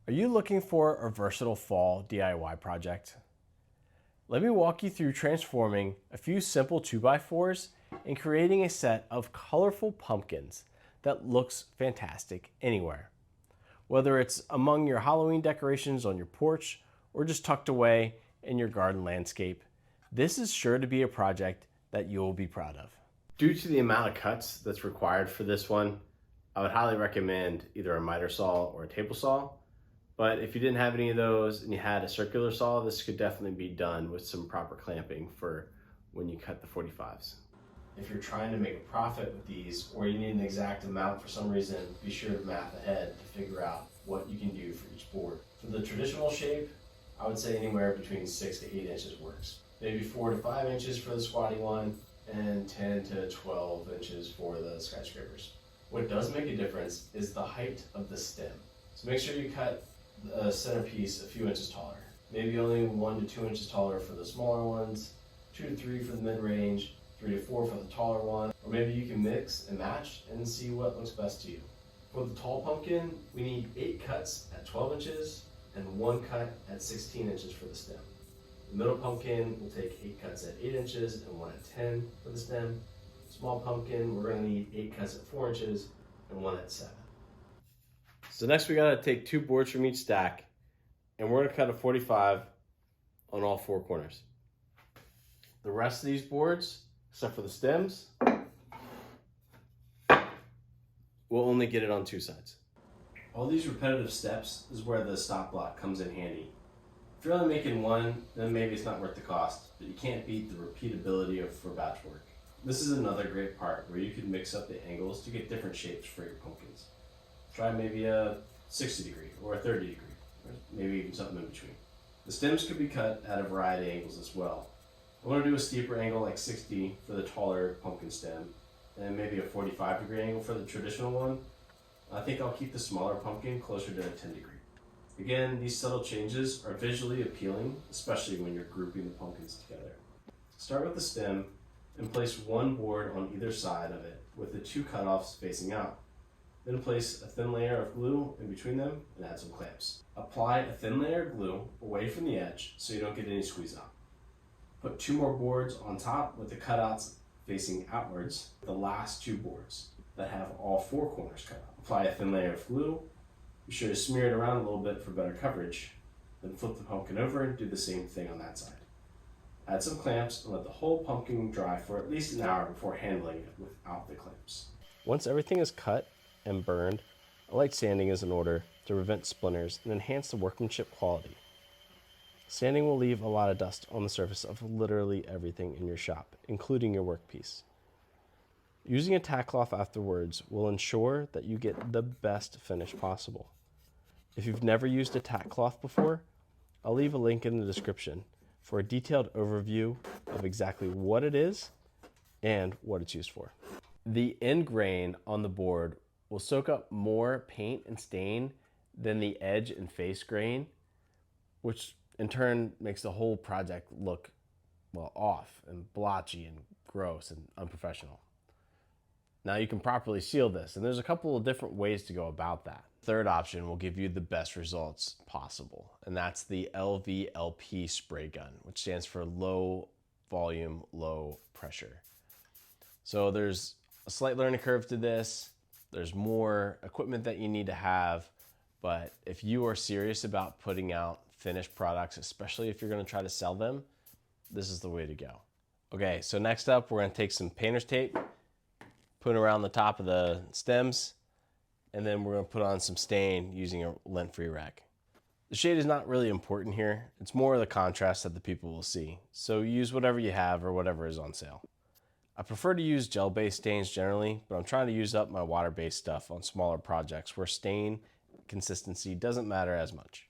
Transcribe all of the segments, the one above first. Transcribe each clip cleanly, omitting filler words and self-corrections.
Are you looking for a versatile fall DIY project? Let me walk you through transforming a few simple 2x4s and creating a set of colorful pumpkins that looks fantastic anywhere. Whether it's among your Halloween decorations on your porch or just tucked away in your garden landscape, this is sure to be a project that you'll be proud of. Due to the amount of cuts that's required for this one, I would highly recommend either a miter saw or a table saw. But if you didn't have any of those and you had a circular saw, this could definitely be done with some proper clamping for when you cut the 45s. If you're trying to make a profit with these, or you need an exact amount for some reason, be sure to math ahead to figure out what you can do for each board. For the traditional shape, I would say anywhere between 6 to 8 inches works. Maybe 4 to 5 inches for the squatty one, and 10 to 12 inches for the skyscrapers. What does make a difference is the height of the stem. So make sure you cut the centerpiece a few inches taller. Maybe only 1 to 2 inches taller for the smaller ones, 2 to 3 for the mid-range, 3 to 4 for the taller one, or maybe you can mix and match and see what looks best to you. For the tall pumpkin, we need 8 cuts at 12 inches and 1 cut at 16 inches for the stem. The middle pumpkin will take 8 cuts at 8 inches and 1 at 10 for the stem. Small pumpkin, we're going to need 8 cuts at 4 inches and 1 at 7. So next we gotta take 2 boards from each stack, and we're gonna cut a 45 on all 4 corners. The rest of these boards, except for the stems, we'll only get it on 2 sides. All these repetitive steps is where the stop block comes in handy. If you're only making one, then maybe it's not worth the cost, but you can't beat the repeatability for batch work. This is another great part where you can mix up the angles to get different shapes for your pumpkins. Try maybe a 60 degree or a 30 degree, or maybe even something in between. The stems could be cut at a variety of angles as well. I want to do a steeper angle like 60 for the taller pumpkin stem, and maybe a 45 degree angle for the traditional one. I think I'll keep the smaller pumpkin closer to a 10 degree. Again, these subtle changes are visually appealing, especially when you're grouping the pumpkins together. Start with the stem and place 1 board on either side of it with the 2 cutoffs facing out. Then place a thin layer of glue in between them and add some clamps. Apply a thin layer of glue away from the edge so you don't get any squeeze out. Put 2 more boards on top with the cutouts facing outwards, the last 2 boards that have all 4 corners cut out. Apply a thin layer of glue. Be sure to smear it around a little bit for better coverage. Then flip the pumpkin over and do the same thing on that side. Add some clamps and let the whole pumpkin dry for at least an hour before handling it without the clamps. Once everything is cut and burned, a light sanding is in order to prevent splinters and enhance the workmanship quality. Sanding will leave a lot of dust on the surface of literally everything in your shop, including your workpiece. Using a tack cloth afterwards will ensure that you get the best finish possible. If you've never used a tack cloth before, I'll leave a link in the description for a detailed overview of exactly what it is and what it's used for. The end grain on the board will soak up more paint and stain than the edge and face grain, which in turn makes the whole project look, well, off and blotchy and gross and unprofessional. Now you can properly seal this, and there's a couple of different ways to go about that. Third option will give you the best results possible, and that's the LVLP spray gun, which stands for low volume, low pressure. So there's a slight learning curve to this. There's more equipment that you need to have, but if you are serious about putting out finished products, especially if you're gonna try to sell them, this is the way to go. Okay, so next up, we're gonna take some painter's tape, put it around the top of the stems, and then we're gonna put on some stain using a lint-free rag. The shade is not really important here. It's more the contrast that the people will see. So use whatever you have or whatever is on sale. I prefer to use gel-based stains generally, but I'm trying to use up my water-based stuff on smaller projects where stain consistency doesn't matter as much.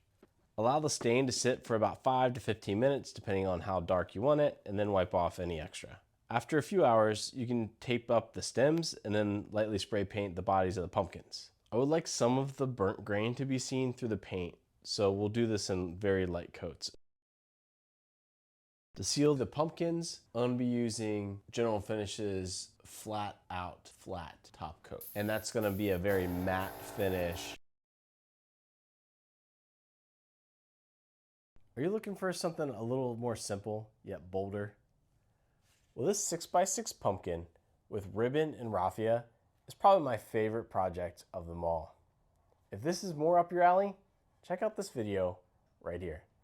Allow the stain to sit for about 5 to 15 minutes depending on how dark you want it, and then wipe off any extra. After a few hours, you can tape up the stems and then lightly spray paint the bodies of the pumpkins. I would like some of the burnt grain to be seen through the paint, so we'll do this in very light coats. To seal the pumpkins, I'm going to be using General Finishes flat top coat. And that's going to be a very matte finish. Are you looking for something a little more simple yet bolder? Well, this 6x6 pumpkin with ribbon and raffia is probably my favorite project of them all. If this is more up your alley, check out this video right here.